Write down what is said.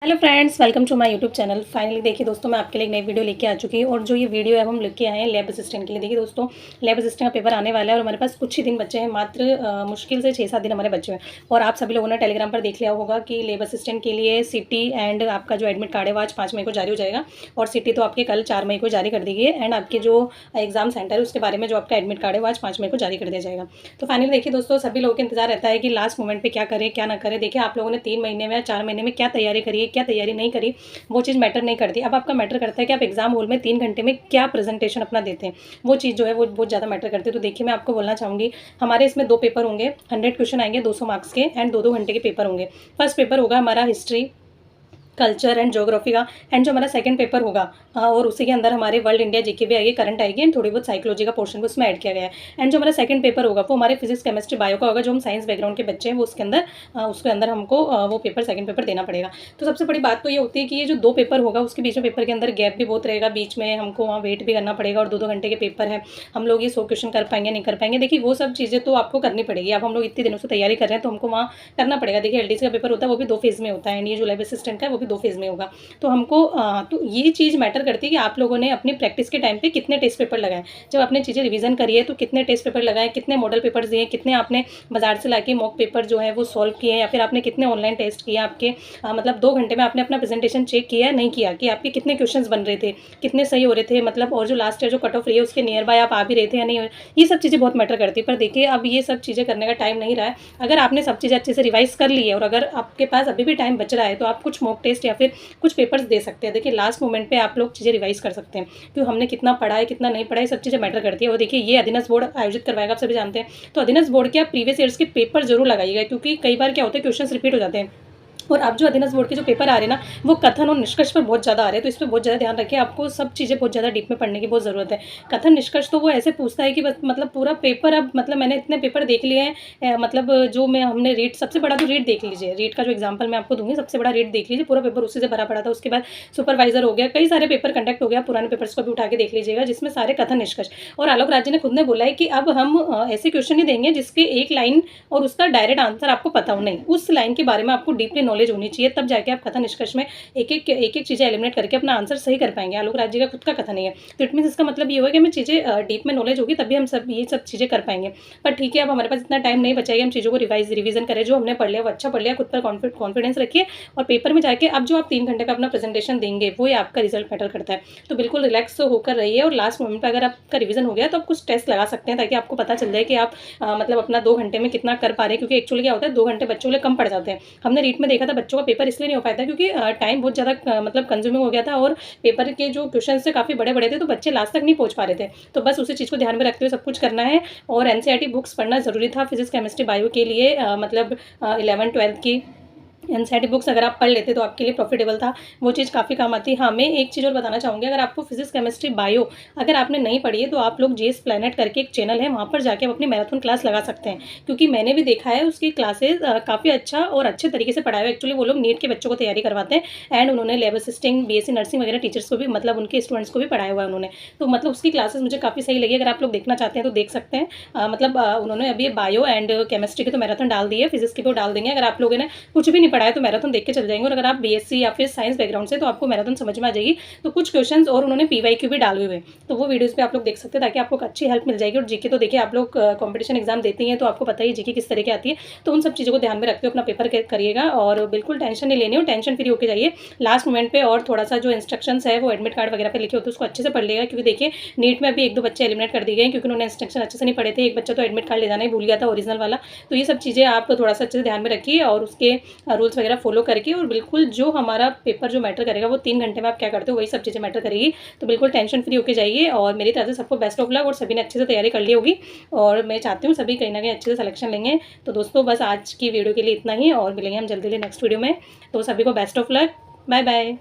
Hello friends, welcome to my YouTube channel. Finally देखिए दोस्तों, मैं आपके लिए एक नई वीडियो लेके आ चुकी हूँ और जो ये वीडियो है हम लेके आए हैं लैब असिस्टेंट के लिए। देखिए दोस्तों, लैब असिस्टेंट का पेपर आने वाला है और हमारे पास कुछ ही दिन बचे हैं, मात्र मुश्किल से 6-7 दिन हमारे बचे हैं। और आप सभी लोगों ने टेलीग्राम पर देख लिया होगा कि लैब असिस्टेंट के लिए सिटी एंड आपका जो एडमिट कार्ड है वो आज 5 मई को जारी हो जाएगा और सिटी तो आपके कल 4 मई को जारी कर दी गई है। एंड आपके जो एग्जाम सेंटर है उसके बारे में जो आपका एडमिट कार्ड है वो आज 5 मई को जारी कर दिया जाएगा। तो फाइनली देखिए दोस्तों, सभी लोगों को इंतजार रहता है कि लास्ट मोमेंट पर क्या करें क्या ना करें। देखिए आप लोगों ने 3 महीने में या 4 महीने में क्या तैयारी करी है, क्या तैयारी नहीं करी, वो चीज़ मैटर नहीं करती। अब आपका मैटर करता है कि आप एग्जाम हॉल में 3 घंटे में क्या प्रेजेंटेशन अपना देते हैं, वो चीज़ जो है वो बहुत ज़्यादा मैटर करती है। तो देखिए मैं आपको बोलना चाहूँगी, हमारे इसमें 2 पेपर होंगे, 100 क्वेश्चन आएंगे 200 मार्क्स के एंड 2-2 घंटे के पेपर होंगे। फर्स्ट पेपर होगा हमारा हिस्ट्री, कल्चर एंड ज्योग्राफी का। एंड जो हमारा सेकंड पेपर होगा और उसी के अंदर हमारे वर्ल्ड इंडिया जीके भी आएगी, करंट आएगी एंड थोड़ी बहुत साइकोलॉजी का पोर्शन भी उसमें ऐड किया गया है। एंड जो हमारा सेकंड पेपर होगा वो हमारे फिजिक्स केमिस्ट्री बायो का होगा। जो हम साइंस बैकग्राउंड के बच्चे हैं वो उसके अंदर हमको वो पेपर सेकंड पेपर देना पड़ेगा। तो सबसे बड़ी बात तो ये होती है कि ये जो 2 पेपर होगा उसके बीच में पेपर के अंदर गैप भी बहुत रहेगा, बीच में हमको वहाँ वेट भी करना पड़ेगा और 2-2 घंटे के पेपर है। हम लोग ये 100 क्वेश्चन कर पाएंगे नहीं कर पाएंगे, देखिए वो सब चीज़ें तो आपको करनी पड़ेगी। अब हम लोग इतने दिनों से तैयारी कर रहे हैं तो हमको वहाँ करना पड़ेगा। देखिए एलडीसी का पेपर होता है वो भी 2 फेज़ में होता है एंड ये जो लैब असिस्टेंट का है वो भी 2 फेज़ में होगा। तो हमको तो ये चीज़ मैटर करती है कि आप लोगों ने अपनी प्रैक्टिस के टाइम पे कितने टेस्ट पेपर लगाए। जब आपने चीज़ें रिवीजन करी है तो कितने टेस्ट पेपर लगाए, कितने मॉडल पेपर्स दिए, कितने आपने बाजार से लाके मॉक पेपर जो है वो सॉल्व किए या फिर आपने कितने ऑनलाइन टेस्ट किए। आपके मतलब 2 घंटे में आपने अपना प्रेजेंटेशन चेक किया नहीं किया कि आपके कितने क्वेश्चंस बन रहे थे, कितने सही हो रहे थे, मतलब और जो लास्ट ईयर जो कट ऑफ रही है उसके नियर बाय आप आ भी रहे थे या नहीं। ये सब चीज़ें बहुत मैटर करती है। पर देखिए अब ये सब चीज़ें करने का टाइम नहीं रहा है। अगर आपने सब चीज़ें अच्छे से रिवाइज कर ली है और अगर आपके पास अभी भी टाइम बच रहा है तो आप कुछ मॉक टेस्ट या फिर कुछ पेपर्स दे सकते हैं। देखिए लास्ट मोमेंट पे आप लोग चीज़ें रिवाइज कर सकते हैं कि हमने कितना पढ़ा है कितना नहीं पढ़ा है, सब चीज़ें मैटर करती है। और देखिए ये अधीनस्थ बोर्ड आयोजित करवाएगा, आप सभी जानते हैं। तो अधीनस्थ बोर्ड के आप प्रीवियस ईयर्स के पेपर जरूर लगाइएगा, क्योंकि कई बार क्या होता है क्वेश्चन रिपीट हो जाते हैं। और अब जो अधीनस्थ बोर्ड के जो पेपर आ रहे हैं ना वो कथन और निष्कर्ष पर बहुत ज़्यादा आ रहे हैं, तो इस पर बहुत ज़्यादा ध्यान रखिए। आपको सब चीज़ें बहुत ज़्यादा डीप में पढ़ने की बहुत ज़रूरत है। कथन निष्कर्ष तो वो ऐसे पूछता है कि बस मतलब पूरा पेपर, अब मतलब मैंने इतने पेपर देख लिए हैं, मतलब जो मैं हमने रीड, सबसे बड़ा तो रीड देख लीजिए, रीड का जो एग्जाम्पल मैं आपको दूंगी सबसे बड़ा रीड देख लीजिए, पूरा पेपर उसी से भरा पड़ा था। उसके बाद सुपरवाइजर हो गया, कई सारे पेपर कंडक्ट हो गया, पुराने पेपर्स को भी उठा के देख लीजिएगा जिसमें सारे कथन निष्कर्ष। और आलोक राज्य ने खुद ने बोला है कि अब हम ऐसे क्वेश्चन नहीं देंगे जिसके एक लाइन और उसका डायरेक्ट आंसर आपको पता हो, नहीं, उस लाइन के बारे में आपको डीपली नॉलेज होनी चाहिए, तब जाके आप कथन निष्कर्ष में एक एक चीज़ें एलिमिनेट करके अपना आंसर सही कर पाएंगे। आलोक राज्य का खुद का कथन नहीं है, तो इट मीन इसका मतलब ये होगा कि हमें चीज़ें डीप में नॉलेज होगी तभी हम ये सब चीज़ें कर पाएंगे। पर ठीक है, अब हमारे पास इतना टाइम नहीं बचा है, हम चीज़ों को रिवीजन करें। जो हमने पढ़ लिया वो अच्छा पढ़ लिया, खुद पर कॉन्फिडेंस रखिए और पेपर में जाके अब जो आप 3 घंटे का अपना प्रेजेंटेशन देंगे वो ही आपका रिजल्ट मैटर करता है। तो बिल्कुल रिलैक्स होकर रहिए और लास्ट मोमेंट पर अगर आपका रिवीजन हो गया तो आप कुछ टेस्ट लगा सकते हैं ताकि आपको पता चल जाए कि आप मतलब अपना 2 घंटे में कितना कर पा रहे हैं। क्योंकि एक्चुअली क्या होता है 2 घंटे बच्चों के लिए कम पड़ जाते हैं। हमने रीट में देखा था बच्चों का पेपर इसलिए नहीं हो पाया था क्योंकि टाइम बहुत ज़्यादा मतलब कंज्यूमिंग हो गया था और पेपर के जो क्वेश्चन थे काफ़ी बड़े बड़े थे, तो बच्चे लास्ट तक नहीं पहुंच पा रहे थे। तो बस उसी चीज़ को ध्यान में रखते हुए सब कुछ करना है। और एनसीईआरटी बुक्स पढ़ना ज़रूरी था फिजिक्स केमिस्ट्री बायो के लिए, मतलब 11th-12th की एनसीईआरटी बुक्स अगर आप पढ़ लेते तो आपके लिए प्रॉफिटेबल था, वो चीज़ काफ़ी काम आती है। हाँ, मैं एक चीज़ और बताना चाहूँगी, अगर आपको फिजिक्स केमिस्ट्री बायो अगर आपने नहीं पढ़ी है तो आप लोग जेएस प्लैनेट करके एक चैनल है, वहाँ पर जाके आप अपनी मैराथन क्लास लगा सकते हैं। क्योंकि मैंने भी देखा है उसकी क्लासेज काफ़ी अच्छा और अच्छे तरीके से पढ़ाया हुआ। एक्चुअली वो लोग नीट के बच्चों को तैयारी करवाते हैं एंड उन्होंने लैब असिस्टेंट बीएससी नर्सिंग वगैरह टीचर्स को भी, मतलब उनके स्टूडेंट्स को भी पढ़ाया हुआ है उन्होंने। तो मतलब उसकी क्लासेस मुझे काफ़ी सही लगी, अगर आप लोग देखना चाहते हैं तो देख सकते हैं। मतलब उन्होंने अभी बायो एंड केमिस्ट्री की तो मैराथन डाल दी है, फिजिक्स की भी डाल देंगे। अगर आप लोगों ने कुछ भी नहीं पढ़ा है तो मैराथन देख के चल जाएंगे। और अगर आप बीएससी या फिर साइंस बैकग्राउंड से तो आपको मैराथन समझ में आ जाएगी। तो कुछ क्वेश्चंस और उन्होंने पीवाईक्यू भी डाले हुए, तो वो वीडियोस पे आप लोग देख सकते हैं ताकि आपको अच्छी हेल्प मिल जाएगी। और जीके तो देखिए आप लोग कंपटीशन एग्जाम देते हैं तो आपको पता ही जीके किस तरह की आती है, तो उन सब चीज़ों को ध्यान में रखते हुए अपना पेपर करिएगा और बिल्कुल टेंशन नहीं लेनी हो, टेंशन फ्री होकर जाइए लास्ट मोमेंट पे। और थोड़ा सा जो इंस्ट्रक्शंस है वो एडमिट कार्ड वगैरह पे लिखे होते हैं उसको अच्छे से पढ़ लेगा, क्योंकि देखिए नीट में अभी 1-2 बच्चे एलिमिनेट कर दिए गए क्योंकि उन्होंने इंस्ट्रक्शन अच्छे से नहीं पढ़े थे। एक बच्चा तो एडमिट कार्ड ले जाना ही भूल गया था ओरिजिनल वाला। तो ये सब चीज़ें आप थोड़ा सा अच्छे से ध्यान में रखिए और उसके रूल्स वगैरह फॉलो करके, और बिल्कुल जो हमारा पेपर जो मैटर करेगा वो 3 घंटे में आप क्या करते हो वही सब चीज़ें मैटर करेगी। तो बिल्कुल टेंशन फ्री होकर जाइए और मेरी तरफ से सबको बेस्ट ऑफ लक। और सभी ने अच्छे से तैयारी कर ली होगी और मैं चाहती हूँ सभी कहीं ना कहीं अच्छे से सिलेक्शन लेंगे। तो दोस्तों बस आज की वीडियो के लिए इतना ही और मिलेंगे हम जल्दी नेक्स्ट वीडियो में। तो सभी को best of luck, bye bye.